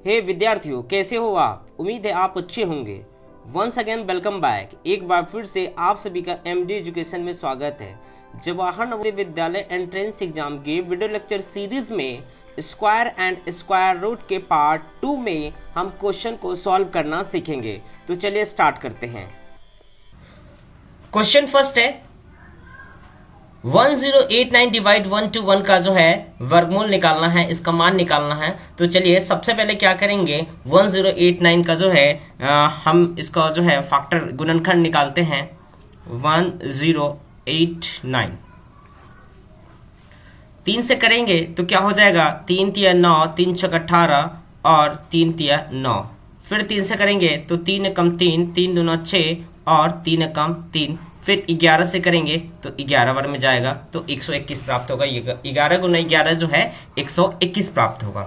हे विद्यार्थियों, कैसे हो आप? उम्मीद है आप अच्छे होंगे। Once again welcome back. एक बार फिर से आप सभी का एमडी एजुकेशन में स्वागत है। जवाहर नवोदय विद्यालय एंट्रेंस एग्जाम के वीडियो लेक्चर सीरीज में स्क्वायर एंड स्क्वायर रूट के पार्ट 2 में हम क्वेश्चन को सॉल्व करना सीखेंगे। तो चलिए स्टार्ट करते हैं। क्वेश्चन फर्स्ट है 1089 डिवाइड 1 to 1 का जो है वर्गमूल निकालना है, इसका मान निकालना है। तो चलिए सबसे पहले क्या करेंगे, 1089 का जो है हम इसका जो है फैक्टर गुणनखंड निकालते हैं। 1089 3 से करेंगे तो क्या हो जाएगा, 3 तिया 9, 3 छक 18 और 3 तिया 9। फिर 3 से करेंगे तो 3 एकम 3, 3 दूना 6 और 3 एकम 3। फिर 11 से करेंगे तो 11 बार में जाएगा तो 121 प्राप्त होगा। 11 गुना 11 जो है 121 प्राप्त होगा।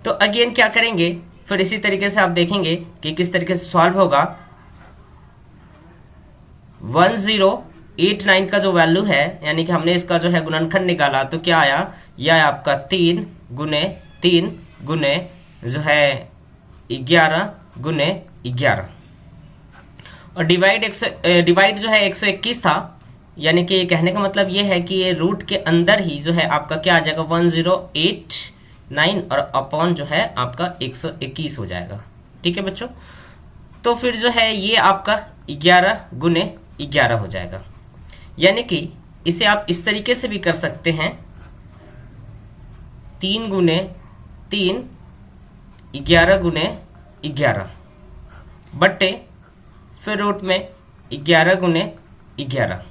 तो अगेन क्या करेंगे, फिर इसी तरीके से आप देखेंगे कि किस तरीके से सॉल्व होगा। 1089 का जो वैल्यू है, यानी कि हमने इसका जो है गुणनखंड निकाला तो क्या आया, यह आया आपका 3 गुने जो है 11 गुने 11 और डिवाइड जो है 121 था। यानी कि ये कहने का मतलब ये है कि ये रूट के अंदर ही जो है आपका क्या आ जाएगा 1089 और अपॉन जो है आपका 121 हो जाएगा। ठीक है बच्चों, तो फिर जो है ये आपका 11 गुने 11 हो जाएगा। यानी कि इसे आप इस तरीके से भी कर सकते हैं, 3 गुने 3 11 गुने 11 बट्टे फिर रूट में 11 गुने 11।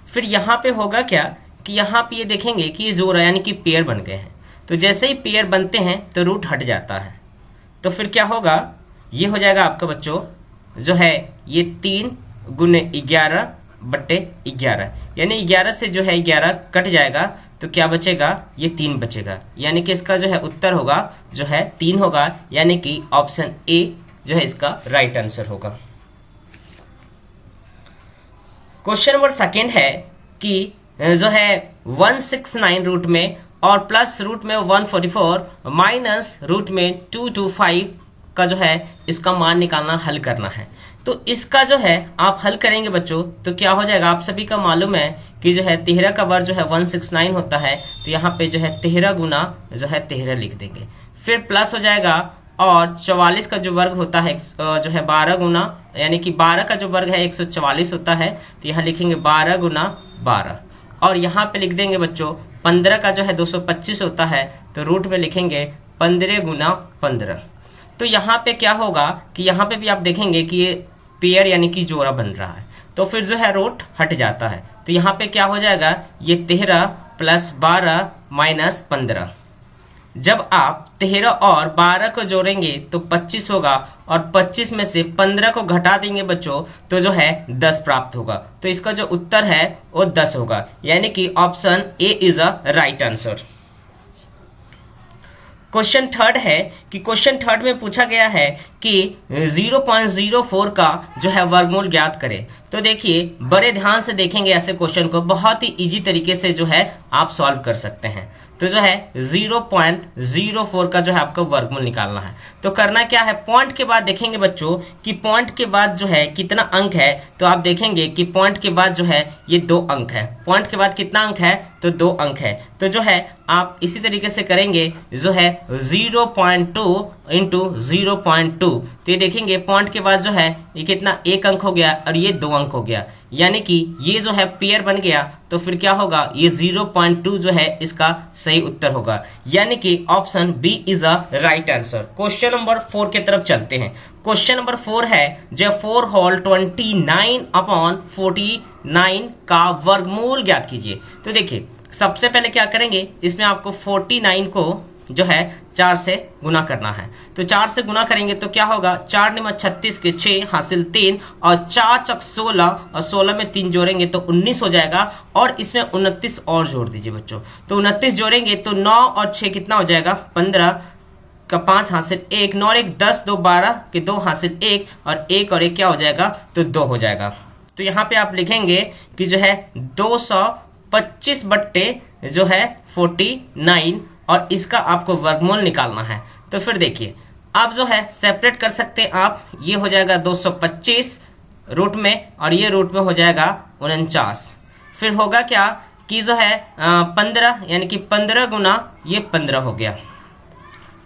फिर यहाँ पे होगा क्या कि यहाँ पे ये देखेंगे कि ये जोड़ा यानी कि पेयर बन गए हैं। तो जैसे ही पेयर बनते हैं तो रूट हट जाता है। तो फिर क्या होगा, ये हो जाएगा आपका बच्चों जो है ये 3 गुने 11 बट्टे 11, यानी 11 से जो है 11 कट जाएगा तो क्या बचेगा, ये 3 बचेगा। यानी कि इसका जो है उत्तर होगा जो है 3 होगा। यानी कि ऑप्शन ए जो है इसका राइट आंसर होगा। क्वेश्चन नंबर सेकेंड है कि जो है 169 रूट में और प्लस रूट में 144 माइनस रूट में 225 का जो है इसका मान निकालना, हल करना है। तो इसका जो है आप हल करेंगे बच्चों तो क्या हो जाएगा, आप सभी का मालूम है कि जो है 13 का वर्ग जो है 169 होता है। तो यहाँ पे जो है 13 गुना जो है 13 लिख देंगे। फिर प्लस हो जाएगा और 44 का जो वर्ग होता है जो है 12 गुना, यानी कि 12 का जो वर्ग है 144 होता है। तो यहाँ लिखेंगे 12 गुना 12 और यहाँ पे लिख देंगे बच्चों 15 का जो है 225 होता है। तो रूट में लिखेंगे 15 गुना 15। तो यहाँ पे क्या होगा कि यहाँ पे भी आप देखेंगे कि ये पेयर यानी कि जोड़ा बन रहा है। तो फिर जो है रूट हट जाता है। तो यहाँ पे क्या हो जाएगा, ये 13 प्लस 12 माइनस 15। जब आप 13 और 12 को जोड़ेंगे तो 25 होगा और 25 में से 15 को घटा देंगे बच्चों तो जो है 10 प्राप्त होगा। तो इसका जो उत्तर है वो 10 होगा। यानी कि option A is a right answer. Question third है कि क्वेश्चन थर्ड में पूछा गया है कि 0.04 का जो है वर्गमूल ज्ञात करें। तो देखिए बड़े ध्यान से देखेंगे ऐसे क्वेश्चन को, बहुत ही इजी तरीके से जो है आप सॉल्व कर सकते हैं। तो जो है 0.04 का जो है आपका वर्गमूल निकालना है। तो करना क्या है, पॉइंट के बाद देखेंगे बच्चों कि पॉइंट के बाद जो है कितना अंक है। तो आप देखेंगे कि पॉइंट के बाद जो है ये 2 अंक है। पॉइंट के बाद कितना अंक है, तो 2 अंक है। तो जो है आप इसी तरीके से करेंगे जो है 0.2 इंटू 0.2। तो ये देखेंगे पॉइंट के बाद जो है ये कितना, 1 अंक हो गया और ये 2 अंक हो गया। यानी कि ये जो है पेयर बन गया। तो फिर क्या होगा, ये 0.2 जो है इसका सही उत्तर होगा। यानी कि option B is a right answer. Question number 4 की तरफ चलते हैं। क्वेश्चन नंबर 4 है जो 4 होल 29/49 का वर्गमूल ज्ञात कीजिए। तो देखिए सबसे पहले क्या करेंगे, इसमें आपको 49 को जो है 4 से गुना करना है। तो 4 से गुना करेंगे तो क्या होगा, 4 निमा 36 के 6 हासिल 3 और 4 चक 16 और 16 में 3 जोड़ेंगे तो 19 हो जाएगा। और इसमें 29 और जोड़ दीजिए बच्चों। तो 29 जोड़ेंगे तो 9 और 6 कितना हो जाएगा, 15 का 5 हासिल 1, 9 और 1 10, 2 12 के 2 हासिल 1 और 1 और 1 क्या हो जाएगा, तो 2 हो जाएगा। तो यहाँ पे आप लिखेंगे कि जो है 225 बट्टे जो है 49 और इसका आपको वर्गमूल निकालना है। तो फिर देखिए आप जो है सेपरेट कर सकते हैं आप, ये हो जाएगा 225 रूट में और ये रूट में हो जाएगा 49। फिर होगा क्या कि जो है 15 यानी कि 15 गुना ये 15 हो गया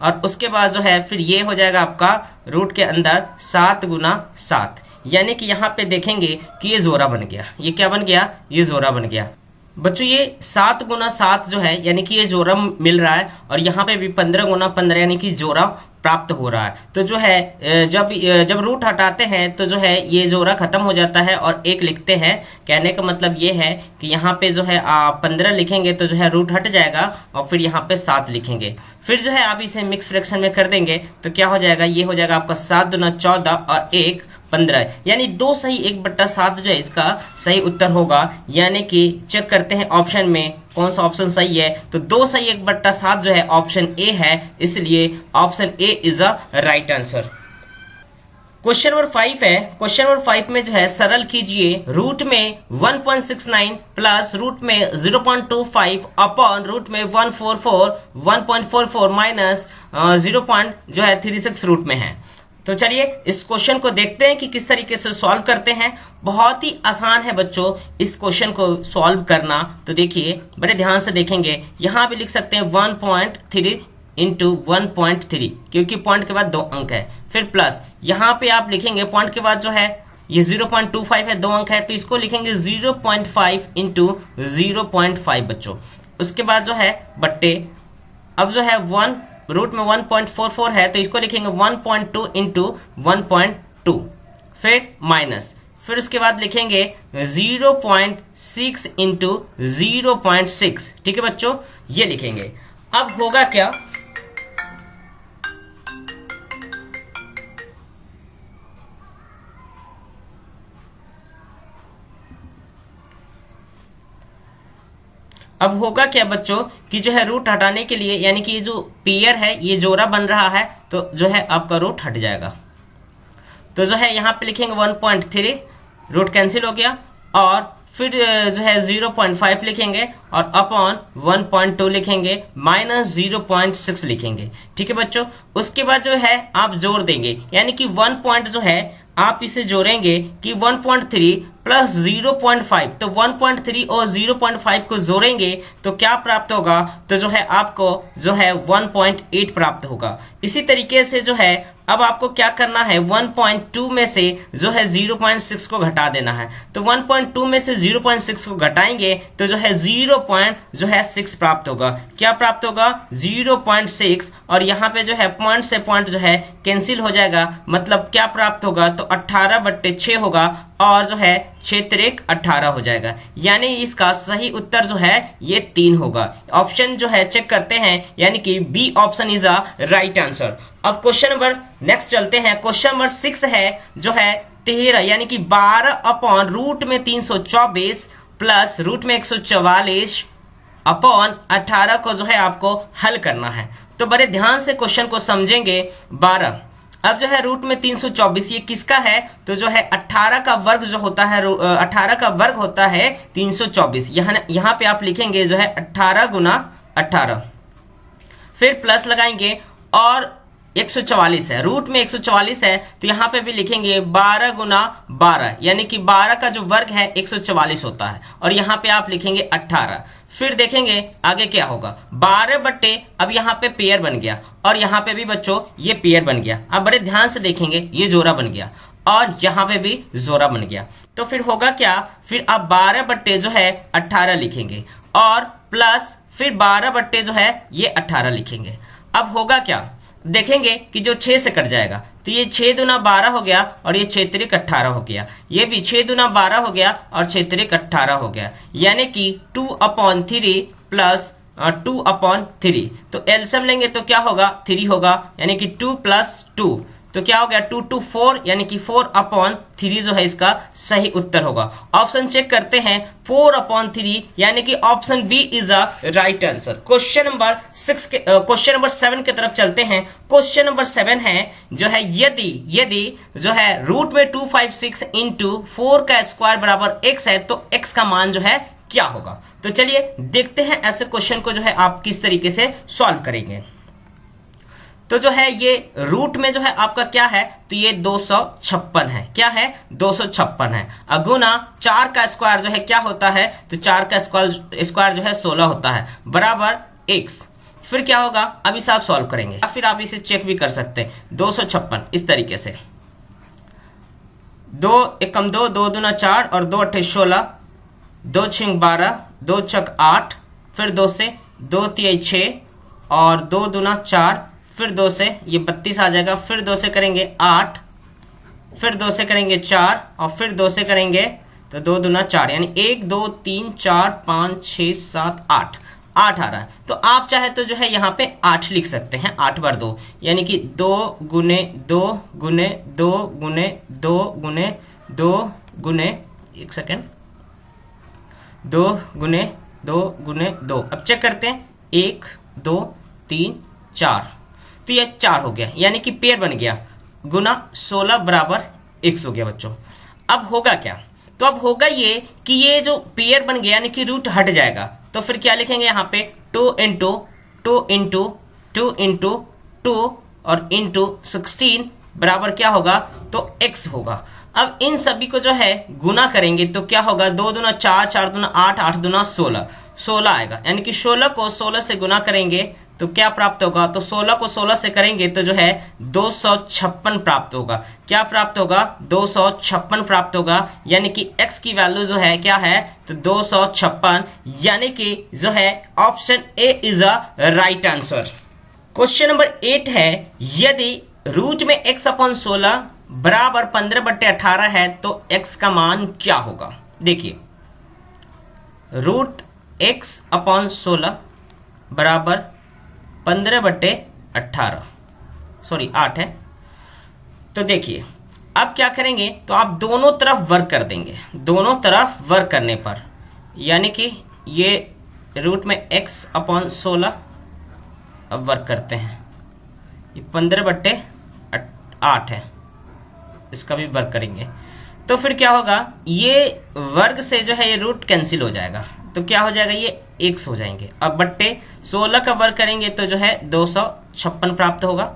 और उसके बाद जो है फिर ये हो जाएगा आपका रूट के अंदर 7 गुना 7, यानी कि यहाँ पे देखेंगे कि ये जोड़ा बन गया। ये क्या बन गया? ये जोड़ा बन गया। बच्चों ये 7 गुना 7 जो है यानी कि ये जोड़ा मिल रहा है और यहाँ पे भी 15 गुना 15 यानी कि जोड़ा प्राप्त हो रहा है। तो जो है जब रूट हटाते हैं तो जो है ये जोड़ा खत्म हो जाता है और 1 लिखते हैं। कहने का मतलब ये है कि यहाँ पे जो है 15 लिखेंगे तो जो है रूट हट जाएगा और फिर यहाँ पे 7 लिखेंगे। फिर जो है आप इसे मिक्स फ्रैक्शन में कर देंगे तो क्या हो जाएगा? ये हो जाएगा आपका 7 दुना 14 और 1 15, यानी 2 सही 1/7 जो है इसका सही उत्तर होगा। यानी कि चेक करते हैं ऑप्शन में कौन सा ऑप्शन सही है। तो 2 सही 1/7 जो है ऑप्शन ए है, इसलिए option A is a right answer. Question number 5 है। क्वेश्चन नंबर 5 में जो है सरल कीजिए रूट में 1.69 प्लस रूट में 0.25 अपॉन रूट में 144 माइनस 0.36 रूट में है। तो चलिए इस क्वेश्चन को देखते हैं कि किस तरीके से सॉल्व करते हैं। बहुत ही आसान है बच्चों इस क्वेश्चन को सॉल्व करना। तो देखिए बड़े ध्यान से देखेंगे, यहाँ भी लिख सकते हैं 1.3 इंटू 1.3 क्योंकि पॉइंट के बाद 2 अंक है। फिर प्लस यहाँ पे आप लिखेंगे पॉइंट के बाद जो है ये 0.25 है, 2 अंक है, तो इसको लिखेंगे 0.5 इंटू 0.5 बच्चों। उसके बाद जो है बट्टे, अब जो है 1 रूट में 1.44 है तो इसको लिखेंगे 1.2 इंटू 1.2, फिर माइनस, फिर उसके बाद लिखेंगे 0.6 इंटू 0.6। ठीक है बच्चों, ये लिखेंगे। अब होगा क्या? अब होगा क्या बच्चों कि जो है रूट हटाने के लिए यानी कि ये जो पेयर है ये जोड़ा बन रहा है तो जो है आपका रूट हट जाएगा। तो जो है यहाँ पे लिखेंगे 1.3, रूट कैंसिल हो गया और फिर जो है 0.5 लिखेंगे और अपॉन 1.2 लिखेंगे माइनस 0.6 लिखेंगे। ठीक है बच्चों, उसके बाद जो है आप जोड़ देंगे यानी कि 1 पॉइंट जो है आप इसे जोड़ेंगे कि 1.3 प्लस 0.5, तो 1.3 और 0.5 को जोड़ेंगे तो क्या प्राप्त होगा? तो जो है आपको जो है 1.8 प्राप्त होगा। इसी तरीके से जो है अब आपको क्या करना है, 1.2 में से जो है 0.6 को घटा देना है। तो 1.2 में से 0.6 को घटाएंगे तो जो है 0.6 प्राप्त होगा। क्या प्राप्त होगा? 0.6, और यहाँ पे जो है पॉइंट से पॉइंट जो है कैंसिल हो जाएगा, मतलब क्या प्राप्त होगा? तो 18/6 होगा और जो है 6×3 18 हो जाएगा। यानी इसका सही उत्तर जो है ये 3 होगा। ऑप्शन जो है चेक करते हैं यानी कि B option is a right answer. अब क्वेश्चन नंबर नेक्स्ट चलते हैं। क्वेश्चन नंबर 6 है जो है 13 यानी कि 12 अपॉन रूट में 324 प्लस रूट में 144 अपॉन 18 को जो है आपको हल करना है। तो बड़े ध्यान से क्वेश्चन को समझेंगे। 12 अब जो है रूट में 324 ये किसका है? तो जो है 18 का वर्ग जो होता है 18 का वर्ग होता है 324। यहाँ पे आप लिखेंगे जो है 18 गुना 18, फिर प्लस लगाएंगे और 144 है, रूट में 144 है तो यहाँ पे भी लिखेंगे 12 गुना 12 यानी कि 12 का जो वर्ग है 144 होता है और यहाँ पे आप लिखेंगे 18। फिर देखेंगे आगे क्या होगा, 12 बट्टे, अब यहाँ पे पेयर बन गया और यहाँ पे भी बच्चों ये पेयर बन गया। अब बड़े ध्यान से देखेंगे ये जोड़ा बन गया और यहाँ पे भी जोड़ा बन गया। तो फिर होगा क्या, फिर आप 12 बट्टे जो है 18 लिखेंगे और प्लस फिर 12 बट्टे जो है ये 18 लिखेंगे। अब होगा क्या, देखेंगे कि जो 6 से कट जाएगा तो ये 6 दूना 12 हो गया और ये 6×3 18 हो गया। ये भी 6 दूना 12 हो गया और 6×3 18 हो गया, यानी कि 2/3 प्लस 2/3। तो एलसीएम लेंगे तो क्या होगा, 3 होगा, यानी कि 2 + 2 तो क्या हो गया 2 × 4 यानी कि 4/3 जो है इसका सही उत्तर होगा। ऑप्शन चेक करते हैं 4/3 यानी कि option B is a right answer. Question number 7 की तरफ चलते हैं। क्वेश्चन नंबर 7 है जो है यदि जो है रूट में 256 × 4 का स्क्वायर बराबर x है तो x का मान जो है क्या होगा। तो चलिए देखते हैं ऐसे क्वेश्चन को जो है आप किस तरीके से सॉल्व करेंगे। तो जो है ये रूट में जो है आपका क्या है, तो ये 256 है। क्या है, 256 है। अगुना 4 का स्क्वायर जो है क्या होता है, तो 4 का स्क्वायर जो है 16 होता है, बराबर x। फिर क्या होगा, अब इसे आप सॉल्व करेंगे या फिर आप इसे चेक भी कर सकते हैं। 256 इस तरीके से, 2 एकम 2, 2 दूना 4 और 2 अट्ठे 16, 2 छिंग 12, 2 छक 8, फिर 2 से 2 तिहाई 6 और 2 दूना 4, फिर 2 से ये 32 आ जाएगा, फिर 2 से करेंगे 8, फिर 2 से करेंगे 4 और फिर 2 से करेंगे तो 2 दूना 4, यानी 1 2 3 4 5 6 7 8 8 आ रहा है। तो आप चाहे तो जो है यहाँ पे 8 लिख सकते हैं, 8 बार 2, यानी कि 2 गुने 2 गुने 2 गुने 2 गुने 2 गुने 1 सेकेंड 2 गुने 2 गुने 2। अब चेक करते हैं, 1 2 3 4, तो ये 4 हो गया, यानी कि पेयर बन गया, गुना 16 बराबर x हो गया बच्चों। अब होगा क्या, तो अब होगा ये कि ये जो पेयर बन गया यानी कि रूट हट जाएगा, तो फिर क्या लिखेंगे यहाँ पे 2 इंटू 2 इंटू 2 इंटू 2 और इंटू 16 बराबर क्या होगा, तो x होगा। अब इन सभी को जो है गुना करेंगे तो क्या होगा, 2 दूना 4, 4 दूना 8, 8 दूना 16, 16 आएगा, यानी कि 16 को 16 से गुना करेंगे तो क्या प्राप्त होगा, तो 16 को 16 से करेंगे तो जो है 256 प्राप्त होगा। क्या प्राप्त होगा, 256 प्राप्त होगा, यानी कि x की वैल्यू जो है क्या है, तो 256, यानी कि जो है option A is a right answer. Question number 8 है, यदि रूट में x अपॉन 16 बराबर 15/18 है तो x का मान क्या होगा। देखिए, रूट x अपॉन 16 बराबर 15/18, सॉरी 8 है। तो देखिए अब क्या करेंगे, तो आप दोनों तरफ वर्क कर देंगे, दोनों तरफ वर्क करने पर, यानी कि ये रूट में x अपॉन 16, अब वर्क करते हैं, ये 15/8 है, इसका भी वर्क करेंगे तो फिर क्या होगा, ये वर्ग से जो है ये रूट कैंसिल हो जाएगा, तो क्या हो जाएगा, ये x हो जाएंगे। अब बट्टे 16 का वर्ग करेंगे तो जो है 256 प्राप्त होगा,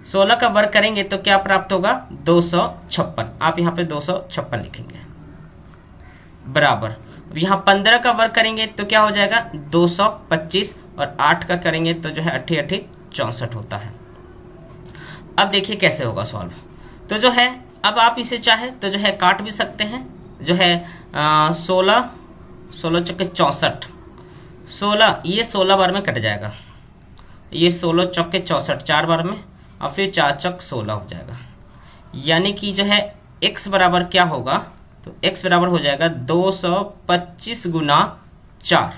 16 का वर्ग करेंगे तो क्या प्राप्त होगा, 256। आप यहाँ पे 256 लिखेंगे, बराबर। अब यहाँ 15 का वर्ग करेंगे तो क्या हो जाएगा, 225 और 8 का करेंगे तो जो है 8 8 64 होता है। अब देखिए कैसे होगा सॉल्व, तो जो है अब आप इसे चाहे तो जो है काट भी सकते हैं, जो है 16 16 चौके 64, 16 ये 16 बार में कट जाएगा, ये 16 चौके 64 4 बार में, और फिर 4 चौक 16 हो जाएगा, यानी कि जो है x बराबर क्या होगा, तो x बराबर हो जाएगा 225 गुना 4।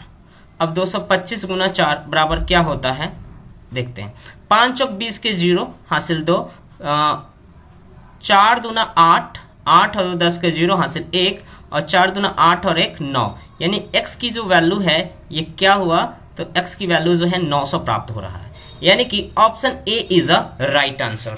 अब 225 गुना 4 बराबर क्या होता है, देखते हैं, 5 चौक 20 के 0 हासिल 2, 4 दूना 8, 8 और 10 के 0 हासिल 1, और 4 दूना 8 और 1 9, यानी x की जो वैल्यू है ये क्या हुआ, तो x की वैल्यू जो है 900 प्राप्त हो रहा है, यानी कि option A is a right answer.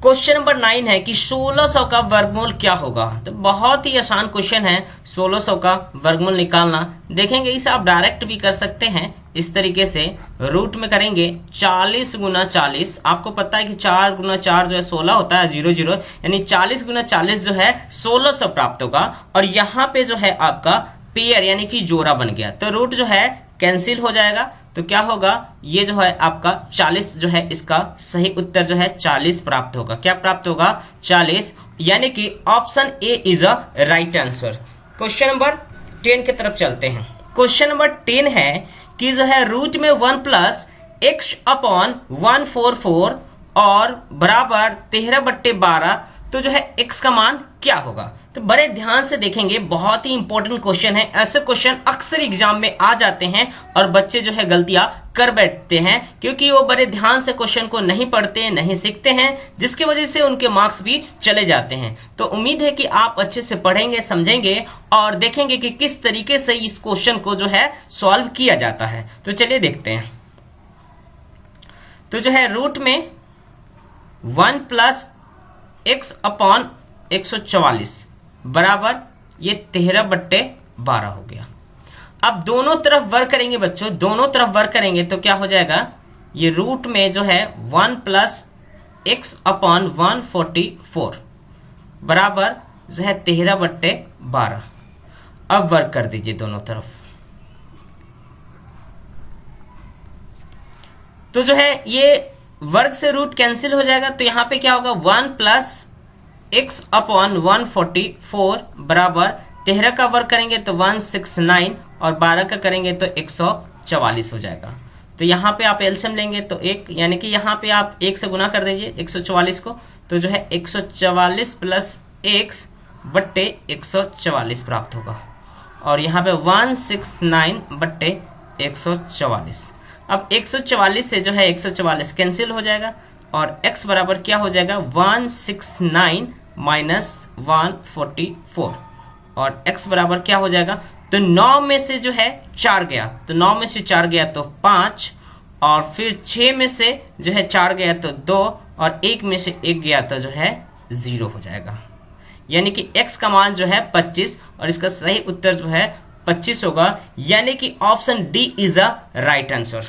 Question number 9 है कि 1600 का वर्गमूल क्या होगा। तो बहुत ही आसान क्वेश्चन है 1600 का वर्गमूल निकालना। देखेंगे इसे आप डायरेक्ट भी कर सकते हैं, इस तरीके से रूट में करेंगे 40 गुना 40। आपको पता है कि 4 गुना 4 जो है 16 होता है, 0 0, यानी 40 गुना 40 जो है 1600 प्राप्त होगा। और यहाँ पे जो है आपका पेयर यानी कि जोड़ा बन गया, तो रूट जो है कैंसिल हो जाएगा, तो क्या होगा, ये जो है आपका 40 जो है इसका सही उत्तर जो है 40 प्राप्त होगा। क्या प्राप्त होगा, 40, यानी कि option A is a right answer. Question number 10 की तरफ चलते हैं। क्वेश्चन नंबर 10 है कि जो है रूट में 1 प्लस x अपॉन 144 और बराबर 13/12, तो जो है x का मान क्या होगा। तो बड़े ध्यान से देखेंगे, बहुत ही इंपॉर्टेंट क्वेश्चन है। ऐसे क्वेश्चन अक्सर एग्जाम में आ जाते हैं और बच्चे जो है गलतियां कर बैठते हैं, क्योंकि वो बड़े ध्यान से क्वेश्चन को नहीं पढ़ते, नहीं सीखते हैं, जिसकी वजह से उनके मार्क्स भी चले जाते हैं। तो उम्मीद है कि आप अच्छे से पढ़ेंगे, समझेंगे और देखेंगे कि किस तरीके से इस क्वेश्चन को जो है सॉल्व किया जाता है। तो चलिए देखते हैं। तो जो है रूट में 1 प्लस x अपॉन 144 बराबर ये 13/12 हो गया। अब दोनों तरफ वर्क करेंगे बच्चों, दोनों तरफ वर्क करेंगे तो क्या हो जाएगा, ये रूट में जो है 1 + x/144 बराबर जो है 13/12। अब वर्क कर दीजिए दोनों तरफ, तो जो है ये वर्ग से रूट कैंसिल हो जाएगा, तो यहां पे क्या होगा 1 + x/144 बराबर 13 का वर्ग करेंगे तो 169 और 12 का करेंगे तो 144 हो जाएगा। तो यहाँ पे आप एलसीएम लेंगे तो 1, यानी कि यहाँ पे आप 1 से गुना कर दीजिए 144 को, तो जो है 144 + x/144 प्राप्त होगा। और यहाँ पे 169/144। अब 144 से जो है 144 कैंसिल हो जाएगा और x बराबर क्या हो जाएगा 169 - 144 और x बराबर क्या हो जाएगा, तो 9 में से जो है 4 गया, तो 9 में से 4 गया तो 5, और फिर 6 में से जो है 4 गया तो 2, और 1 में से 1 गया तो जो है 0 हो जाएगा। यानी कि x का मान जो है 25 और इसका सही उत्तर जो है 25 होगा, यानी कि option D is a right answer.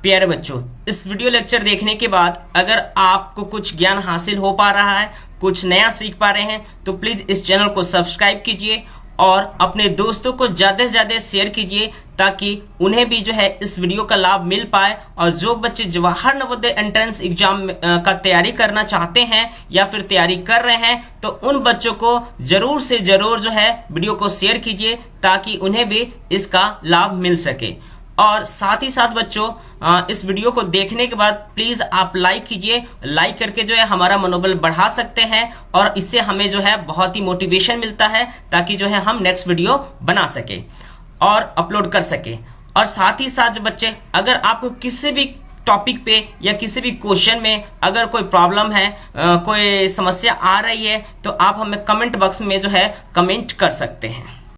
प्यारे बच्चों, इस वीडियो लेक्चर देखने के बाद अगर आपको कुछ ज्ञान हासिल हो पा रहा है, कुछ नया सीख पा रहे हैं, तो प्लीज इस चैनल को सब्सक्राइब कीजिए और अपने दोस्तों को ज़्यादा से ज़्यादा शेयर कीजिए ताकि उन्हें भी जो है इस वीडियो का लाभ मिल पाए। और जो बच्चे जवाहर नवोदय एंट्रेंस एग्जाम का तैयारी करना चाहते हैं या फिर तैयारी कर रहे हैं, तो उन बच्चों को जरूर से जरूर जो है वीडियो को शेयर कीजिए ताकि उन्हें भी इसका लाभ मिल सके। और साथ ही साथ बच्चों, इस वीडियो को देखने के बाद प्लीज आप लाइक कीजिए, लाइक करके जो है हमारा मनोबल बढ़ा सकते हैं और इससे हमें जो है बहुत ही मोटिवेशन मिलता है ताकि जो है हम नेक्स्ट वीडियो बना सके और अपलोड कर सके। और साथ ही साथ जो बच्चे, अगर आपको किसी भी टॉपिक पे या किसी भी क्वेश्चन में अगर कोई प्रॉब्लम है, कोई समस्या आ रही है, तो आप हमें कमेंट बॉक्स में जो है कमेंट कर सकते हैं।